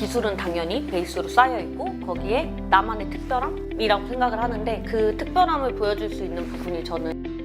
기술은 당연히 베이스로 쌓여있고 거기에 나만의 특별함이라고 생각을 하는데 그 특별함을 보여줄 수 있는 부분이 저는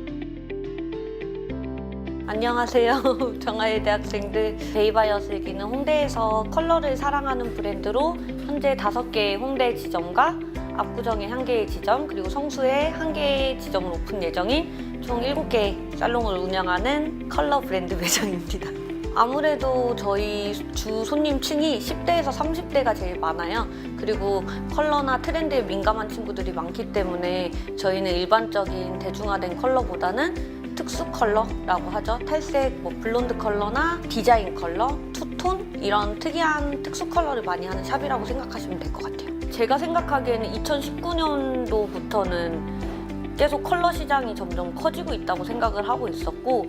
안녕하세요. 정아예 대학생들. 베이바이어 슬기는 홍대에서 컬러를 사랑하는 브랜드로 현재 5개의 홍대 지점과 압구정에 1개의 지점 그리고 성수에 1개의 지점을 오픈 예정인 총 7개의 살롱을 운영하는 컬러 브랜드 매장입니다. 아무래도 저희 주 손님층이 10대에서 30대가 제일 많아요. 그리고 컬러나 트렌드에 민감한 친구들이 많기 때문에 저희는 일반적인 대중화된 컬러보다는 특수 컬러라고 하죠. 탈색, 블론드 컬러나 디자인 컬러, 투톤 이런 특이한 특수 컬러를 많이 하는 샵이라고 생각하시면 될 것 같아요. 제가 생각하기에는 2019년도부터는 계속 컬러 시장이 점점 커지고 있다고 생각을 하고 있었고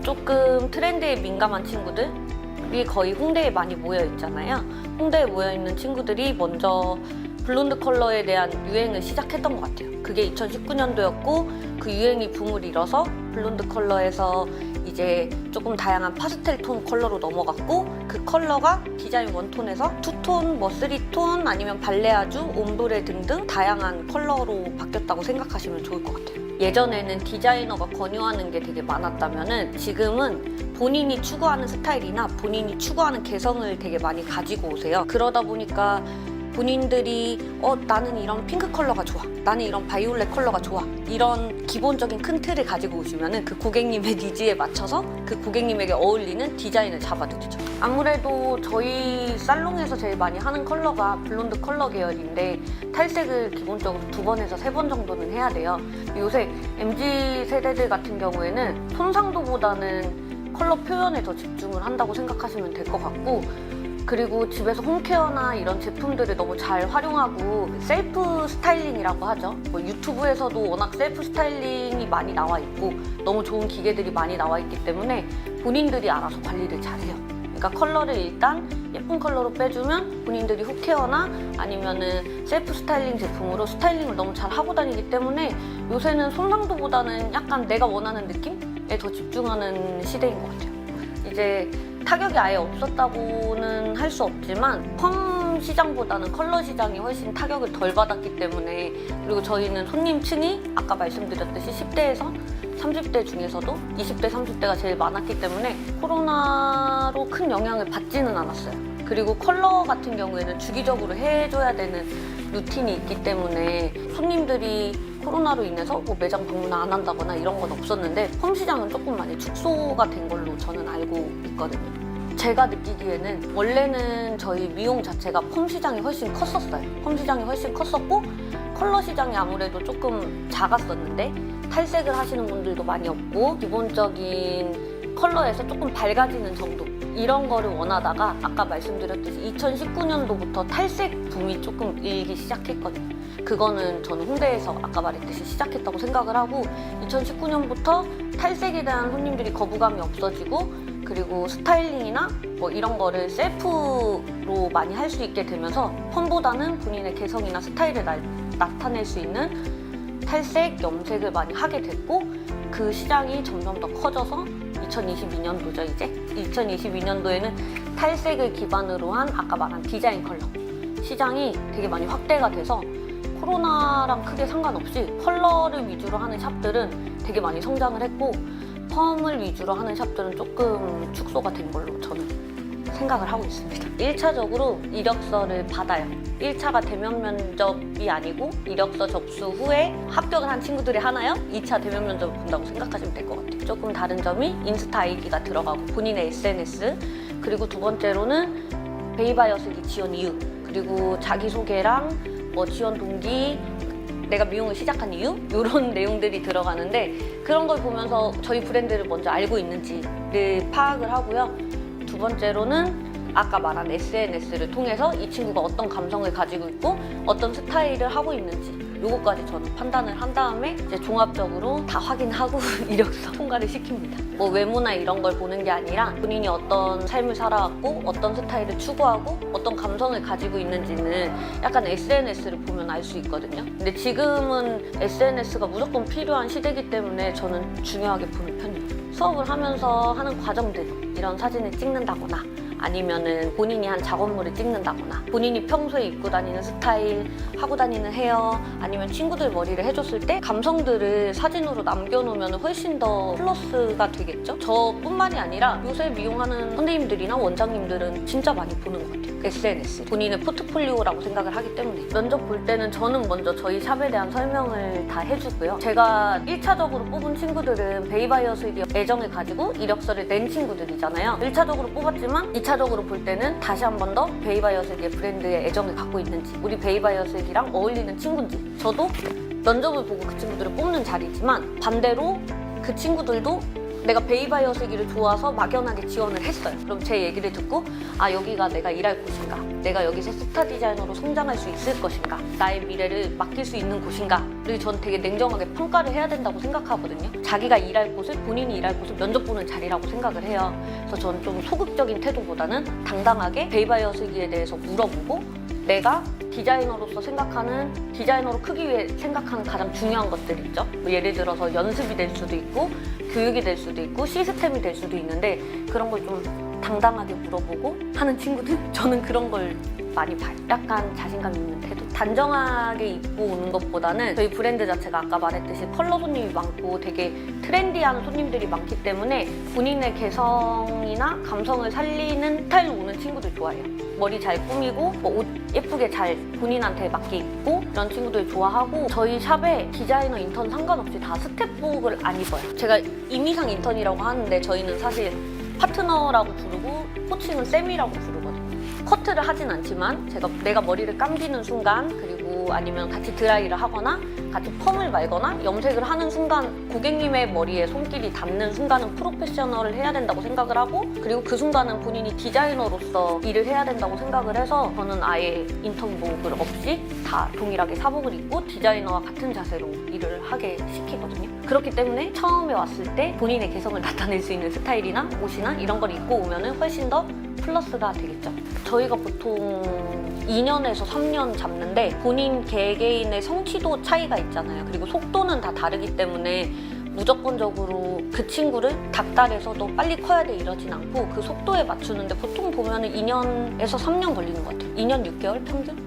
조금 트렌드에 민감한 친구들이 거의 홍대에 많이 모여 있잖아요. 홍대에 모여 있는 친구들이 먼저 블론드 컬러에 대한 유행을 시작했던 것 같아요. 그게 2019년도였고 그 유행이 붐을 일어서 블론드 컬러에서 이제 조금 다양한 파스텔 톤 컬러로 넘어갔고 그 컬러가 디자인 원톤에서 투톤, 3톤 아니면 발레아주, 옴브레 등등 다양한 컬러로 바뀌었다고 생각하시면 좋을 것 같아요. 예전에는 디자이너가 권유하는 게 되게 많았다면은 지금은 본인이 추구하는 스타일이나 본인이 추구하는 개성을 되게 많이 가지고 오세요. 그러다 보니까 본인들이 나는 이런 핑크 컬러가 좋아, 나는 이런 바이올렛 컬러가 좋아 이런 기본적인 큰 틀을 가지고 오시면은 그 고객님의 니즈에 맞춰서 그 고객님에게 어울리는 디자인을 잡아드리죠. 아무래도 저희 살롱에서 제일 많이 하는 컬러가 블론드 컬러 계열인데 탈색을 기본적으로 2번에서 3번 정도는 해야 돼요. 요새 MZ 세대들 같은 경우에는 손상도보다는 컬러 표현에 더 집중을 한다고 생각하시면 될 것 같고 그리고 집에서 홈케어나 이런 제품들을 너무 잘 활용하고 셀프 스타일링이라고 하죠. 유튜브에서도 워낙 셀프 스타일링이 많이 나와 있고 너무 좋은 기계들이 많이 나와 있기 때문에 본인들이 알아서 관리를 잘해요. 그러니까 컬러를 일단 예쁜 컬러로 빼주면 본인들이 홈케어나 아니면은 셀프 스타일링 제품으로 스타일링을 너무 잘 하고 다니기 때문에 요새는 손상도보다는 약간 내가 원하는 느낌에 더 집중하는 시대인 것 같아요. 이제 타격이 아예 없었다고는 할 수 없지만 펌 시장보다는 컬러 시장이 훨씬 타격을 덜 받았기 때문에 그리고 저희는 손님층이 아까 말씀드렸듯이 10대에서 30대 중에서도 20대, 30대가 제일 많았기 때문에 코로나로 큰 영향을 받지는 않았어요. 그리고 컬러 같은 경우에는 주기적으로 해줘야 되는 루틴이 있기 때문에 손님들이 코로나로 인해서 매장 방문 안 한다거나 이런 건 없었는데 펌 시장은 조금 많이 축소가 된 걸로 저는 알고 있거든요. 제가 느끼기에는 원래는 저희 미용 자체가 펌 시장이 훨씬 컸었어요. 펌 시장이 훨씬 컸었고 컬러 시장이 아무래도 조금 작았었는데 탈색을 하시는 분들도 많이 없고 기본적인 컬러에서 조금 밝아지는 정도 이런 거를 원하다가 아까 말씀드렸듯이 2019년도부터 탈색 붐이 조금 일기 시작했거든요. 그거는 저는 홍대에서 아까 말했듯이 시작했다고 생각을 하고 2019년부터 탈색에 대한 손님들이 거부감이 없어지고 그리고 스타일링이나 이런 거를 셀프로 많이 할 수 있게 되면서 펌보다는 본인의 개성이나 스타일을 나타낼 수 있는 탈색, 염색을 많이 하게 됐고 그 시장이 점점 더 커져서 2022년도죠 이제 2022년도에는 탈색을 기반으로 한 아까 말한 디자인 컬러 시장이 되게 많이 확대가 돼서 코로나랑 크게 상관없이 컬러를 위주로 하는 샵들은 되게 많이 성장을 했고 펌을 위주로 하는 샵들은 조금 축소가 된 걸로 저는 생각을 하고 있습니다. 1차적으로 이력서를 받아요. 1차가 대면 면접이 아니고 이력서 접수 후에 합격을 한 친구들이 하나요? 2차 대면 면접을 본다고 생각하시면 될 것 같아요. 조금 다른 점이 인스타 아이디가 들어가고 본인의 SNS 그리고 두 번째로는 베이바이어 슬기 지원 이유 그리고 자기소개랑 지원 동기 내가 미용을 시작한 이유? 이런 내용들이 들어가는데 그런 걸 보면서 저희 브랜드를 먼저 알고 있는지를 파악을 하고요. 두 번째로는 아까 말한 SNS를 통해서 이 친구가 어떤 감성을 가지고 있고 어떤 스타일을 하고 있는지 요거까지 저는 판단을 한 다음에 이제 종합적으로 다 확인하고 이력서 통과를 시킵니다. 외모나 이런 걸 보는 게 아니라 본인이 어떤 삶을 살아왔고 어떤 스타일을 추구하고 어떤 감성을 가지고 있는지는 약간 SNS를 보면 알 수 있거든요. 근데 지금은 SNS가 무조건 필요한 시대이기 때문에 저는 중요하게 보는 편이에요. 수업을 하면서 하는 과정들 이런 사진을 찍는다거나 아니면은 본인이 한 작업물을 찍는다거나 본인이 평소에 입고 다니는 스타일, 하고 다니는 헤어, 아니면 친구들 머리를 해줬을 때 감성들을 사진으로 남겨놓으면 훨씬 더 플러스가 되겠죠? 저뿐만이 아니라 요새 미용하는 선생님들이나 원장님들은 진짜 많이 보는 것 같아요. SNS, 본인의 포트폴리오라고 생각을 하기 때문에 면접 볼 때는 저는 먼저 저희 샵에 대한 설명을 다 해주고요. 제가 1차적으로 뽑은 친구들은 베이바이어스에 애정을 가지고 이력서를 낸 친구들이잖아요. 1차적으로 뽑았지만 2차적으로 볼 때는 다시 한 번 더 베이바이어스의 브랜드에 애정을 갖고 있는지, 우리 베이바이어스랑 어울리는 친구인지, 저도 면접을 보고 그 친구들을 뽑는 자리지만 반대로 그 친구들도 내가 베이바이어스기를 좋아서 막연하게 지원을 했어요. 그럼 제 얘기를 듣고 아, 여기가 내가 일할 곳인가, 내가 여기서 스타 디자이너로 성장할 수 있을 것인가, 나의 미래를 맡길 수 있는 곳인가를 전 되게 냉정하게 평가를 해야 된다고 생각하거든요. 자기가 일할 곳을, 본인이 일할 곳을 면접 보는 자리라고 생각을 해요. 그래서 저는 좀 소극적인 태도보다는 당당하게 베이바이어스기에 대해서 물어보고 내가 디자이너로서 생각하는, 디자이너로 크기 위해 생각하는 가장 중요한 것들 있죠. 뭐 예를 들어서 연습이 될 수도 있고 교육이 될 수도 있고 시스템이 될 수도 있는데 그런 걸 좀 당당하게 물어보고 하는 친구들? 저는 그런 걸 많이 봐요. 약간 자신감 있는 태도. 단정하게 입고 오는 것보다는 저희 브랜드 자체가 아까 말했듯이 컬러 손님이 많고 되게 트렌디한 손님들이 많기 때문에 본인의 개성이나 감성을 살리는 스타일로 오는 친구들 좋아해요. 머리 잘 꾸미고 옷 예쁘게 잘 본인한테 맞게 입고 이런 친구들 좋아하고, 저희 샵에 디자이너 인턴 상관없이 다 스텝복을 안 입어요. 제가 임의상 인턴이라고 하는데 저희는 사실 파트너라고 부르고 코칭은 쌤이라고 부르거든요. 커트를 하진 않지만 내가 머리를 감기는 순간, 그리고 아니면 같이 드라이를 하거나 같이 펌을 말거나 염색을 하는 순간 고객님의 머리에 손길이 닿는 순간은 프로페셔널을 해야 된다고 생각을 하고, 그리고 그 순간은 본인이 디자이너로서 일을 해야 된다고 생각을 해서 저는 아예 인턴복을 없이 다 동일하게 사복을 입고 디자이너와 같은 자세로 일을 하게 시키거든요. 그렇기 때문에 처음에 왔을 때 본인의 개성을 나타낼 수 있는 스타일이나 옷이나 이런 걸 입고 오면 훨씬 더 플러스가 되겠죠. 저희가 보통 2년에서 3년 잡는데 본인 개개인의 성취도 차이가 있잖아요. 그리고 속도는 다 다르기 때문에 무조건적으로 그 친구를 닭다리에서도 빨리 커야 돼 이러진 않고 그 속도에 맞추는데 보통 보면 2년에서 3년 걸리는 것 같아요. 2년 6개월 평균?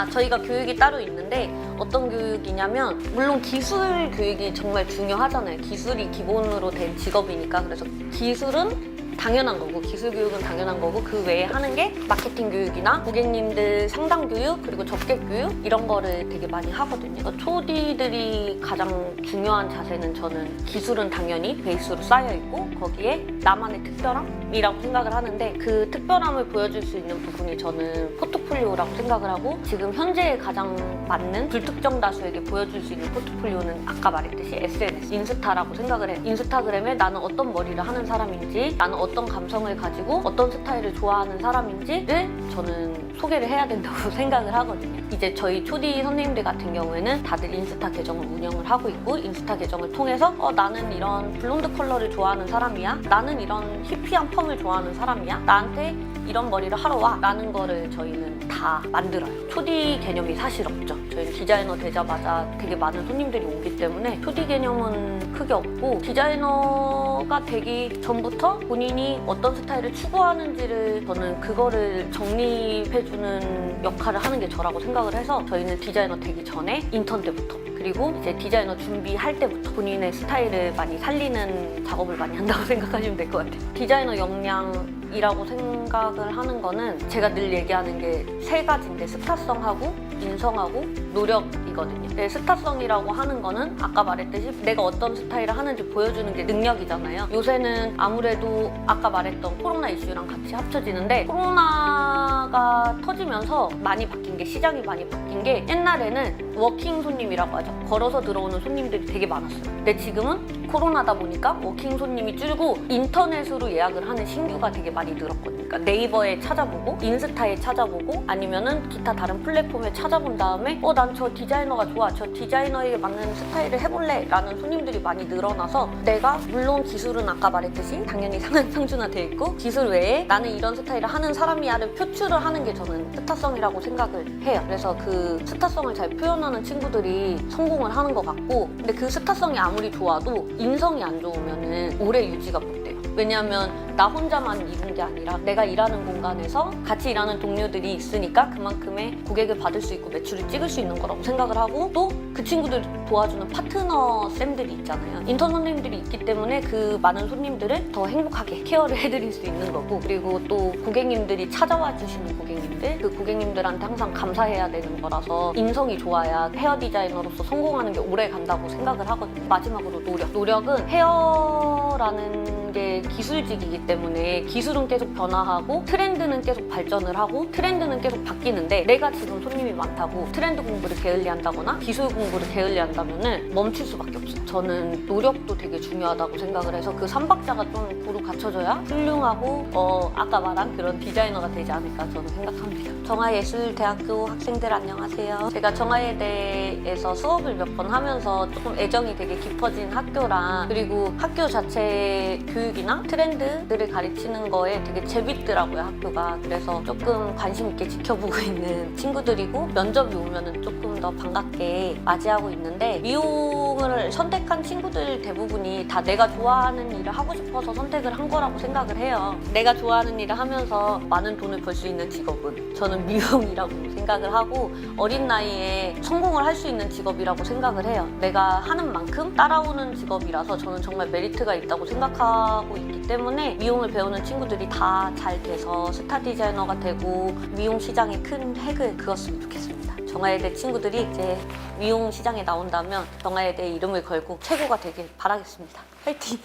저희가 교육이 따로 있는데 어떤 교육이냐면, 물론 기술 교육이 정말 중요하잖아요. 기술이 기본으로 된 직업이니까. 그래서 기술은 당연한 거고 기술 교육은 당연한 거고, 그 외에 하는 게 마케팅 교육이나 고객님들 상담 교육, 그리고 접객 교육 이런 거를 되게 많이 하거든요. 그러니까 초디들이 가장 중요한 자세는 저는 기술은 당연히 베이스로 쌓여 있고 거기에 나만의 특별함이라고 생각을 하는데, 그 특별함을 보여줄 수 있는 부분이 저는 포트폴리오라고 생각을 하고, 지금 현재에 가장 맞는 불특정 다수에게 보여줄 수 있는 포트폴리오는 아까 말했듯이 SNS, 인스타라고 생각을 해요. 인스타그램에 나는 어떤 머리를 하는 사람인지, 나는 어떤 감성을 가지고 어떤 스타일을 좋아하는 사람인지를 저는 소개를 해야 된다고 생각을 하거든요. 이제 저희 초디 선생님들 같은 경우에는 다들 인스타 계정을 운영을 하고 있고, 인스타 계정을 통해서 나는 이런 블론드 컬러를 좋아하는 사람이야, 나는 이런 히피한 펌을 좋아하는 사람이야, 나한테 이런 머리를 하러 와 라는 거를 저희는 다 만들어요. 초디 개념이 사실 없죠. 저희는 디자이너 되자마자 되게 많은 손님들이 오기 때문에 초디 개념은 크게 없고, 디자이너가 되기 전부터 본인이 어떤 스타일을 추구하는지를 저는 그거를 정립해주는 역할을 하는 게 저라고 생각을 해서, 저희는 디자이너 되기 전에 인턴 때부터, 그리고 이제 디자이너 준비할 때부터 본인의 스타일을 많이 살리는 작업을 많이 한다고 생각하시면 될 것 같아요. 디자이너 역량이라고 생각을 하는 거는 제가 늘 얘기하는 게 세 가지인데, 스타성하고 인성하고 노력이거든요. 근데 스타성이라고 하는 거는 아까 말했듯이 내가 어떤 스타일을 하는지 보여주는 게 능력이잖아요. 요새는 아무래도 아까 말했던 코로나 이슈랑 같이 합쳐지는데, 코로나가 터지면서 많이 바뀐 게, 시장이 많이 바뀐 게, 옛날에는 워킹 손님이라고 하죠. 걸어서 들어오는 손님들이 되게 많았어요. 근데 지금은 코로나다 보니까 워킹 손님이 줄고 인터넷으로 예약을 하는 신규가 되게 많이 늘었거든요. 그러니까 네이버에 찾아보고 인스타에 찾아보고 아니면은 기타 다른 플랫폼에 찾아본 다음에 난 저 디자이너가 좋아, 저 디자이너에게 맞는 스타일을 해볼래 라는 손님들이 많이 늘어나서, 내가 물론 기술은 아까 말했듯이 당연히 상준화돼 있고 기술 외에 나는 이런 스타일을 하는 사람이야를 표출을 하는 게 저는 스타성이라고 생각을 해요. 그래서 그 스타성을 잘 표현하는 친구들이 성공을 하는 것 같고, 근데 그 스타성이 아무리 좋아도 인성이 안 좋으면은 오래 유지가 못 돼요. 왜냐하면 나 혼자만 일은 게 아니라 내가 일하는 공간에서 같이 일하는 동료들이 있으니까 그만큼의 고객을 받을 수 있고 매출을 찍을 수 있는 거라고 생각을 하고, 또 그 친구들 도와주는 파트너 쌤들이 있잖아요. 인턴 손님들이 있기 때문에 그 많은 손님들을 더 행복하게 케어를 해드릴 수 있는 거고, 그리고 또 고객님들이 찾아와 주시는 고객님들, 그 고객님들한테 항상 감사해야 되는 거라서 인성이 좋아야 헤어 디자이너로서 성공하는 게 오래 간다고 생각을 하거든요. 마지막으로 노력은 헤어라는 게 기술직이기 때문에 기술은 계속 변화하고 트렌드는 계속 발전을 하고 트렌드는 계속 바뀌는데, 내가 지금 손님이 많다고 트렌드 공부를 게을리한다거나 기술 공부를 게을리한다면은 멈출 수밖에 없어요. 저는 노력도 되게 중요하다고 생각을 해서 그 3박자가 좀 고루 갖춰져야 훌륭하고 아까 말한 그런 디자이너가 되지 않을까 저는 생각합니다. 정화예술대학교 학생들 안녕하세요. 제가 정화예대에서 수업을 몇 번 하면서 조금 애정이 되게 깊어진 학교랑, 그리고 학교 자체 교육이나 트렌드들을 가르치는 거에 되게 재밌더라고요, 학교가. 그래서 조금 관심 있게 지켜보고 있는 친구들이고, 면접이 오면은 조금 더 반갑게 맞이하고 있는데, 미용을 선택한 친구들 대부분이 다 내가 좋아하는 일을 하고 싶어서 선택을 한 거라고 생각을 해요. 내가 좋아하는 일을 하면서 많은 돈을 벌 수 있는 직업은 저는 미용이라고 생각을 하고, 어린 나이에 성공을 할 수 있는 직업이라고 생각을 해요. 내가 하는 만큼 따라오는 직업이라서 저는 정말 메리트가 있다고 생각하고 있기 때문에 미용을 배우는 친구들이 다 잘 돼서 스타 디자이너가 되고 미용 시장에 큰 획을 그었으면 좋겠습니다. 정화예대 친구들이 이제 미용 시장에 나온다면 정화예대 이름을 걸고 최고가 되길 바라겠습니다. 화이팅!